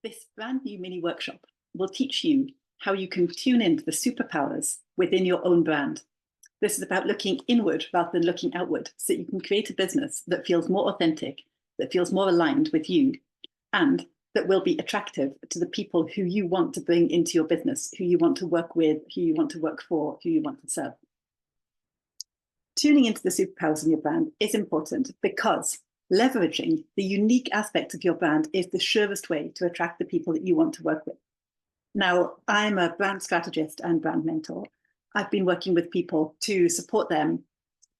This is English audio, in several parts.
This brand new mini workshop will teach you how you can tune into the superpowers within your own brand. This is about looking inward rather than looking outward, so that you can create a business that feels more authentic, that feels more aligned with you, and that will be attractive to the people who you want to bring into your business, who you want to work with, who you want to work for, who you want to serve. Tuning into the superpowers in your brand is important because leveraging the unique aspects of your brand is the surest way to attract the people that you want to work with. Now, I'm a brand strategist and brand mentor. I've been working with people to support them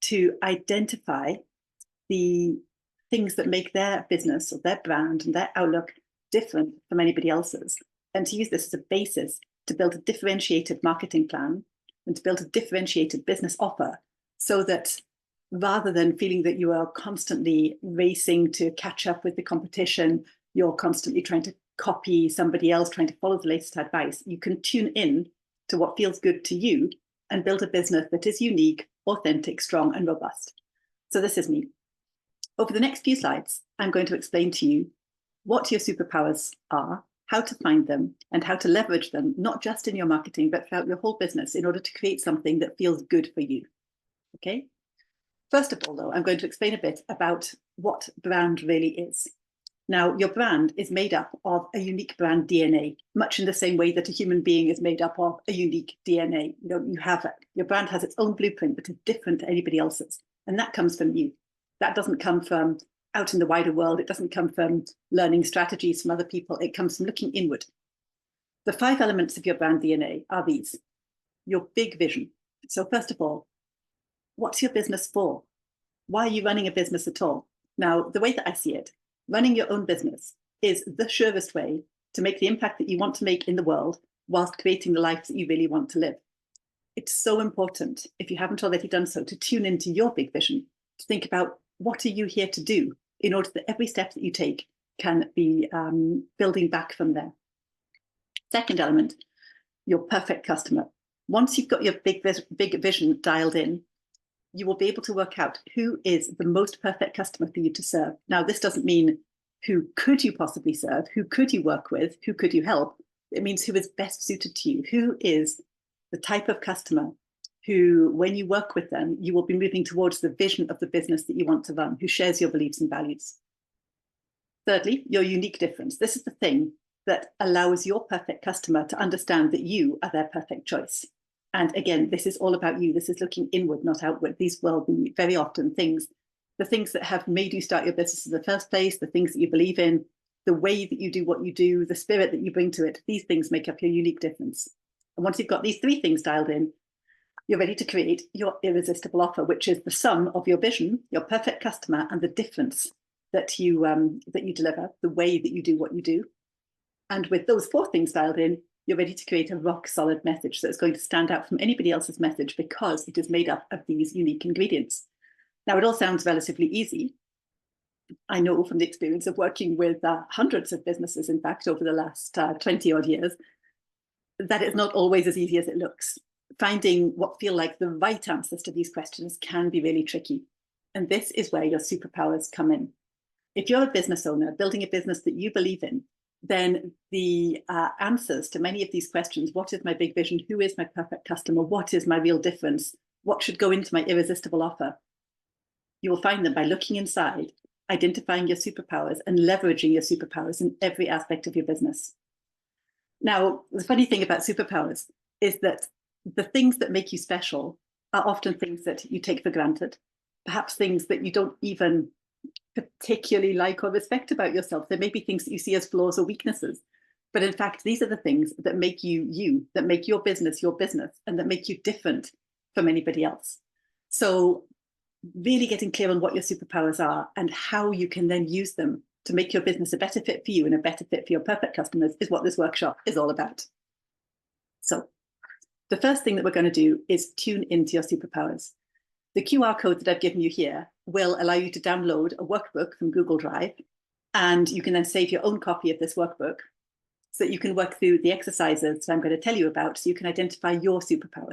to identify the things that make their business or their brand and their outlook different from anybody else's, and to use this as a basis to build a differentiated marketing plan and to build a differentiated business offer, so that rather than feeling that you are constantly racing to catch up with the competition, you're constantly trying to copy somebody else, trying to follow the latest advice, you can tune in to what feels good to you and build a business that is unique, authentic, strong, and robust. So this is me. Over the next few slides, I'm going to explain to you what your superpowers are, how to find them, and how to leverage them, not just in your marketing, but throughout your whole business in order to create something that feels good for you. Okay? First of all, though, I'm going to explain a bit about what brand really is. Now, your brand is made up of a unique brand DNA, much in the same way that a human being is made up of a unique DNA. Your brand has its own blueprint that is different to anybody else's, and that comes from you. That doesn't come from out in the wider world. It doesn't come from learning strategies from other people. It comes from looking inward. The 5 elements of your brand DNA are these: your big vision. So first of all, what's your business for? Why are you running a business at all? Now, the way that I see it, running your own business is the surest way to make the impact that you want to make in the world whilst creating the life that you really want to live. It's so important, if you haven't already done so, to tune into your big vision, to think about what are you here to do in order that every step that you take can be building back from there. Second element, your perfect customer. Once you've got your big vision dialed in, you will be able to work out who is the most perfect customer for you to serve. Now, this doesn't mean who could you possibly serve, who could you work with, who could you help. It means who is best suited to you, who is the type of customer who, when you work with them, you will be moving towards the vision of the business that you want to run, who shares your beliefs and values. Thirdly, your unique difference. This is the thing that allows your perfect customer to understand that you are their perfect choice. And again, this is all about you. This is looking inward, not outward. These will be very often the things that have made you start your business in the first place, the things that you believe in, the way that you do what you do, the spirit that you bring to it. These things make up your unique difference. And once you've got these 3 things dialed in, you're ready to create your irresistible offer, which is the sum of your vision, your perfect customer, and the difference that you deliver, the way that you do what you do. And with those 4 things dialed in, you're ready to create a rock solid message that's going to stand out from anybody else's message because it is made up of these unique ingredients. Now, it all sounds relatively easy. I know from the experience of working with hundreds of businesses, in fact, over the last 20 odd years, that it's not always as easy as it looks. Finding what feel like the right answers to these questions can be really tricky. And this is where your superpowers come in. If you're a business owner building a business that you believe in, then the answers to many of these questions, what is my big vision? Who is my perfect customer? What is my real difference? What should go into my irresistible offer? You will find them by looking inside, identifying your superpowers, and leveraging your superpowers in every aspect of your business. Now, the funny thing about superpowers is that the things that make you special are often things that you take for granted, perhaps things that you don't even particularly like or respect about yourself. There may be things that you see as flaws or weaknesses, but in fact, these are the things that make you you, that make your business, and that make you different from anybody else. So really getting clear on what your superpowers are and how you can then use them to make your business a better fit for you and a better fit for your perfect customers is what this workshop is all about. So the first thing that we're going to do is tune into your superpowers. The QR code that I've given you here will allow you to download a workbook from Google Drive, and you can then save your own copy of this workbook so that you can work through the exercises that I'm going to tell you about so you can identify your superpowers.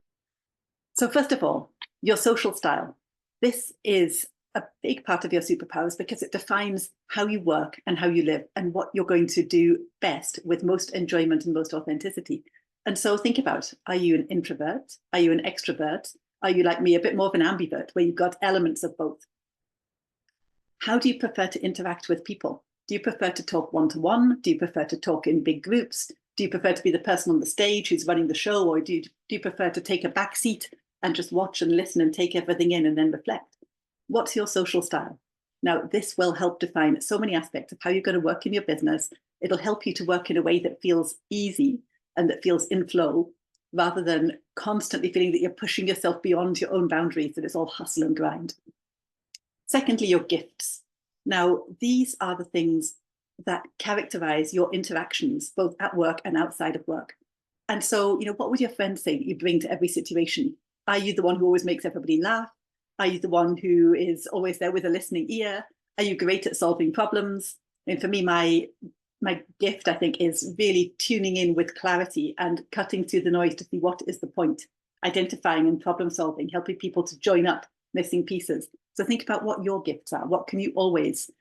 So first of all, your social style. This is a big part of your superpowers because it defines how you work and how you live and what you're going to do best with most enjoyment and most authenticity. And so think about, are you an introvert? Are you an extrovert? Are you like me, a bit more of an ambivert where you've got elements of both? How do you prefer to interact with people? Do you prefer to talk one-to-one? Do you prefer to talk in big groups? Do you prefer to be the person on the stage who's running the show? Or do you prefer to take a back seat and just watch and listen and take everything in and then reflect? What's your social style? Now, this will help define so many aspects of how you're going to work in your business. It'll help you to work in a way that feels easy and that feels in flow, rather than constantly feeling that you're pushing yourself beyond your own boundaries, that it's all hustle and grind. Secondly, your gifts. Now, these are the things that characterize your interactions, both at work and outside of work. And so, what would your friends say that you bring to every situation? Are you the one who always makes everybody laugh? Are you the one who is always there with a listening ear? Are you great at solving problems? And for me, my gift, I think, is really tuning in with clarity and cutting through the noise to see what is the point, identifying and problem solving, helping people to join up missing pieces. So think about what your gifts are. What can you always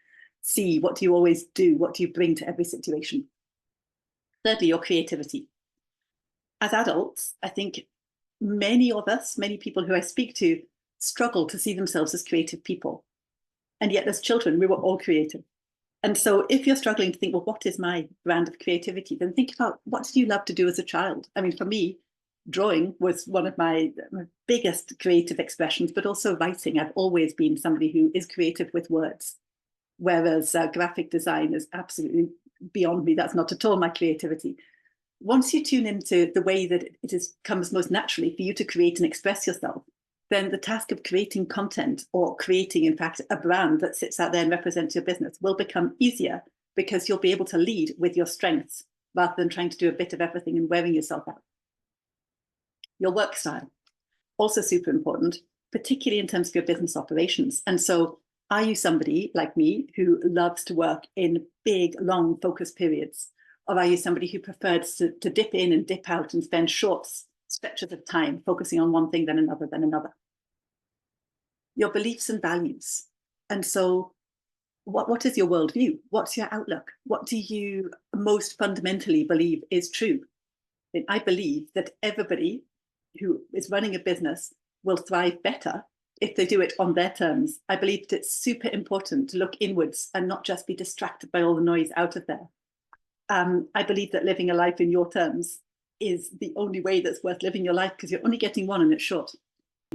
see? What do you always do? What do you bring to every situation? Thirdly, your creativity. As adults, I think many of us, many people who I speak to, struggle to see themselves as creative people. And yet as children, we were all creative. And so if you're struggling to think, well, what is my brand of creativity? Then think about, what did you love to do as a child? I mean, for me, drawing was one of my biggest creative expressions, but also writing. I've always been somebody who is creative with words, whereas graphic design is absolutely beyond me. That's not at all my creativity. Once you tune into the way that comes most naturally for you to create and express yourself, then the task of creating content or creating, in fact, a brand that sits out there and represents your business will become easier, because you'll be able to lead with your strengths rather than trying to do a bit of everything and wearing yourself out. Your work style, also super important, particularly in terms of your business operations. And so are you somebody like me who loves to work in big, long focus periods? Or are you somebody who prefers to dip in and dip out and spend short stretches of time focusing on one thing, then another, then another? Your beliefs and values. And so what is your worldview? What's your outlook? What do you most fundamentally believe is true? And I believe that everybody who is running a business will thrive better if they do it on their terms. I believe that it's super important to look inwards and not just be distracted by all the noise out of there. I believe that living a life in your terms is the only way that's worth living your life, because you're only getting one and it's short.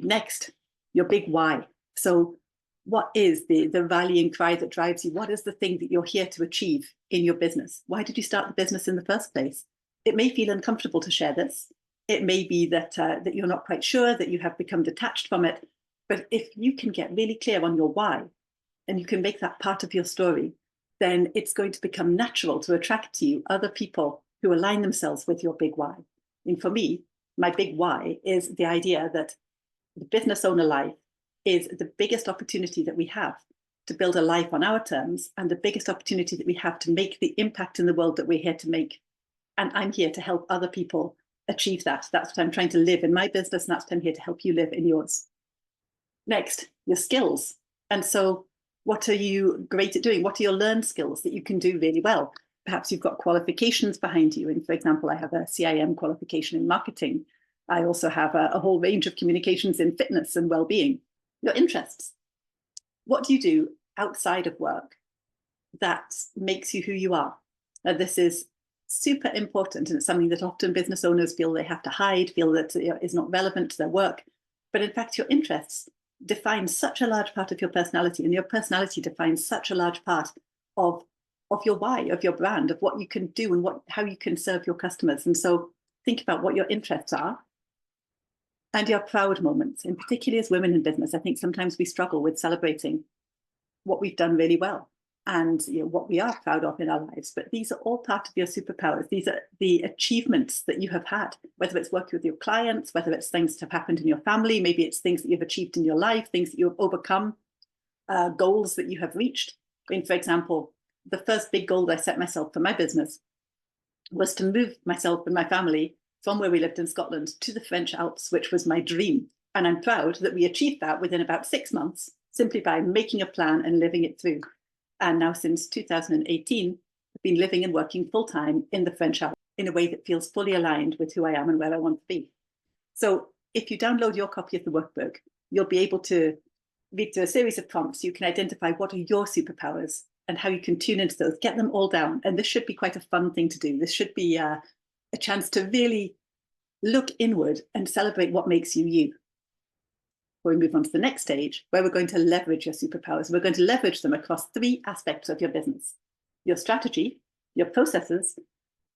Next, your big why. So what is the rallying cry that drives you? What is the thing that you're here to achieve in your business? Why did you start the business in the first place? It may feel uncomfortable to share this. It may be that you're not quite sure, that you have become detached from it. But if you can get really clear on your why, and you can make that part of your story, then it's going to become natural to attract to you other people who align themselves with your big why. And for me, my big why is the idea that the business owner life is the biggest opportunity that we have to build a life on our terms, and the biggest opportunity that we have to make the impact in the world that we're here to make. And I'm here to help other people achieve that. That's what I'm trying to live in my business, and that's what I'm here to help you live in yours. Next, your skills. And so what are you great at doing? What are your learned skills that you can do really well? Perhaps you've got qualifications behind you. And for example, I have a CIM qualification in marketing. I also have a whole range of communications in fitness and well-being. Your interests. What do you do outside of work that makes you who you are? This is super important, and it's something that often business owners feel they have to hide, feel that is not relevant to their work. But in fact, your interests define such a large part of your personality, and your personality defines such a large part of your why, of your brand, of what you can do and how you can serve your customers. And so think about what your interests are and your proud moments. And particularly as women in business, I think sometimes we struggle with celebrating what we've done really well and what we are proud of in our lives. But these are all part of your superpowers. These are the achievements that you have had, whether it's working with your clients, whether it's things that have happened in your family, maybe it's things that you've achieved in your life, things that you've overcome, goals that you have reached. I mean, for example, the first big goal that I set myself for my business was to move myself and my family from where we lived in Scotland to the French Alps, which was my dream. And I'm proud that we achieved that within about 6 months. simply by making a plan and living it through. And now since 2018, I've been living and working full-time in the French Alps in a way that feels fully aligned with who I am and where I want to be. So if you download your copy of the workbook, you'll be able to read through a series of prompts. You can identify what are your superpowers and how you can tune into those, get them all down. And this should be quite a fun thing to do. This should be a chance to really look inward and celebrate what makes you you. We move on to the next stage, where we're going to leverage your superpowers. We're going to leverage them across 3 aspects of your business: your strategy, your processes,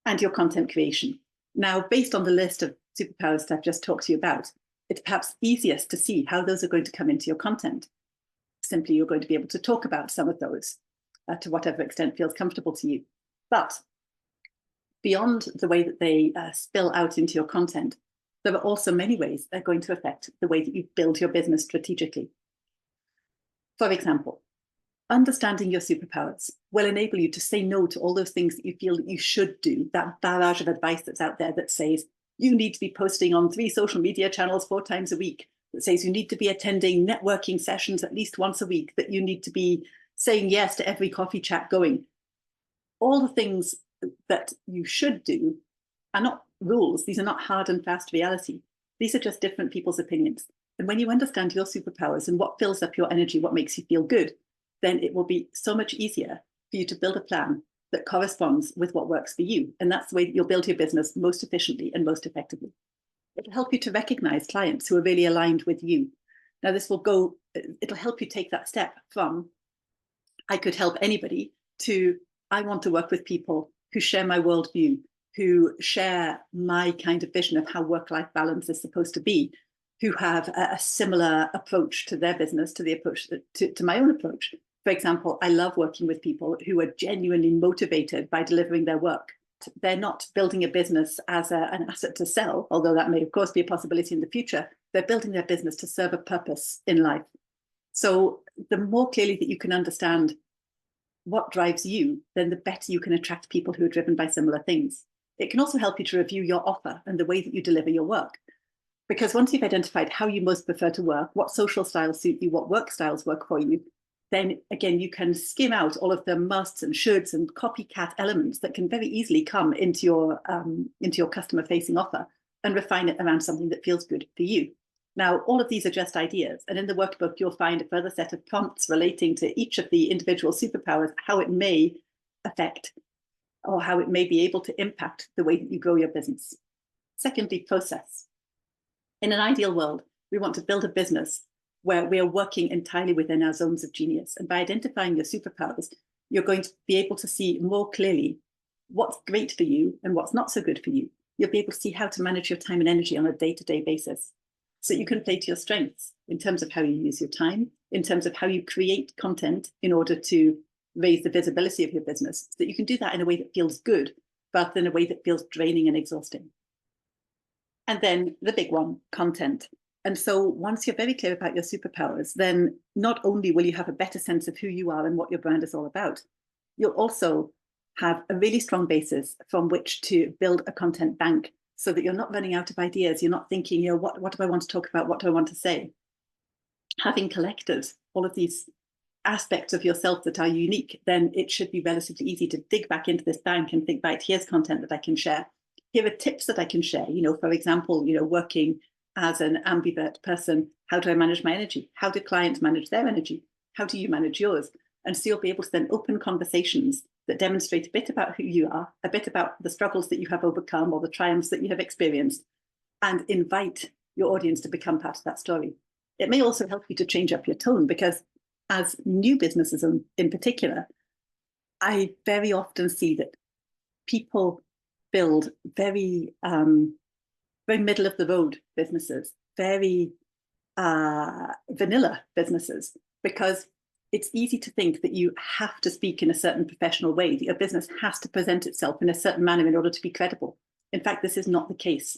and your content creation. Now, based on the list of superpowers that I've just talked to you about, it's perhaps easiest to see how those are going to come into your content. Simply, you're going to be able to talk about some of those to whatever extent feels comfortable to you. But beyond the way that they spill out into your content, there are also many ways they're going to affect the way that you build your business strategically. For example, understanding your superpowers will enable you to say no to all those things that you feel that you should do, that barrage of advice that's out there that says you need to be posting on 3 social media channels 4 times a week, that says you need to be attending networking sessions at least once a week, that you need to be saying yes to every coffee chat going. All the things that you should do are not rules. These are not hard and fast reality. These are just different people's opinions. And when you understand your superpowers and what fills up your energy, what makes you feel good, then it will be so much easier for you to build a plan that corresponds with what works for you. And that's the way that you'll build your business most efficiently and most effectively. It'll help you to recognize clients who are really aligned with you. Now, it'll help you take that step from I could help anybody to I want to work with people who share my worldview, who share my kind of vision of how work-life balance is supposed to be, who have a similar approach to their business, to the approach to my own approach. For example, I love working with people who are genuinely motivated by delivering their work. They're not building a business as an asset to sell, although that may, of course, be a possibility in the future. They're building their business to serve a purpose in life. So the more clearly that you can understand what drives you, then the better you can attract people who are driven by similar things. It can also help you to review your offer and the way that you deliver your work. Because once you've identified how you most prefer to work, what social styles suit you, what work styles work for you, then again, you can skim out all of the musts and shoulds and copycat elements that can very easily come into your customer-facing offer and refine it around something that feels good for you. Now, all of these are just ideas. And in the workbook, you'll find a further set of prompts relating to each of the individual superpowers, how it may affect or how it may be able to impact the way that you grow your business. Secondly, process. In an ideal world, we want to build a business where we are working entirely within our zones of genius. And by identifying your superpowers, you're going to be able to see more clearly what's great for you and what's not so good for you. You'll be able to see how to manage your time and energy on a day-to-day basis, so you can play to your strengths in terms of how you use your time, in terms of how you create content in order to raise the visibility of your business, so that you can do that in a way that feels good, rather than a way that feels draining and exhausting. And then the big one, content. And so once you're very clear about your superpowers, then not only will you have a better sense of who you are and what your brand is all about, you'll also have a really strong basis from which to build a content bank, so that you're not running out of ideas. You're not thinking, what do I want to talk about? What do I want to say? Having collected all of these aspects of yourself that are unique, then it should be relatively easy to dig back into this bank and think, right, here's content that I can share. Here are tips that I can share. For example, working as an ambivert person, how do I manage my energy? How do clients manage their energy? How do you manage yours? And so you'll be able to then open conversations that demonstrate a bit about who you are, a bit about the struggles that you have overcome or the triumphs that you have experienced, and invite your audience to become part of that story. It may also help you to change up your tone, because as new businesses in particular, I very often see that people build very middle of the road businesses, very vanilla businesses, because it's easy to think that you have to speak in a certain professional way, that your business has to present itself in a certain manner in order to be credible. In fact, this is not the case.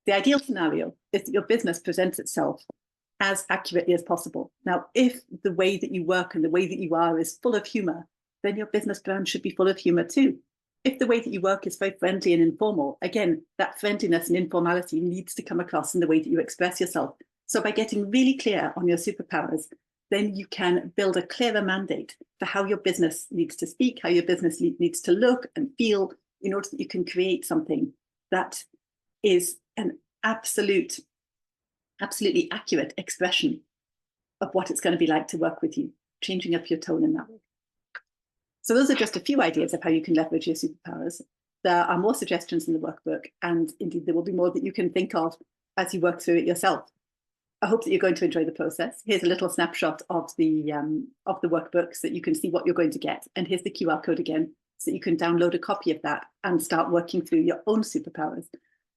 The ideal scenario is that your business presents itself as accurately as possible. Now, if the way that you work and the way that you are is full of humor, then your business brand should be full of humor too. If the way that you work is very friendly and informal, again, that friendliness and informality needs to come across in the way that you express yourself. So by getting really clear on your superpowers then you can build a clearer mandate for how your business needs to speak, how your business needs to look and feel, in order that you can create something that is an absolutely accurate expression of what it's going to be like to work with you, changing up your tone in that way. So those are just a few ideas of how you can leverage your superpowers. There are more suggestions in the workbook, and indeed there will be more that you can think of as you work through it yourself. I hope that you're going to enjoy the process. Here's a little snapshot of the workbook so that you can see what you're going to get. And here's the QR code again, so that you can download a copy of that and start working through your own superpowers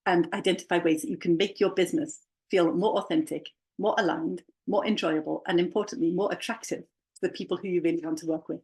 and identify ways that you can make your business feel more authentic, more aligned, more enjoyable, and importantly, more attractive to the people who you really want to work with.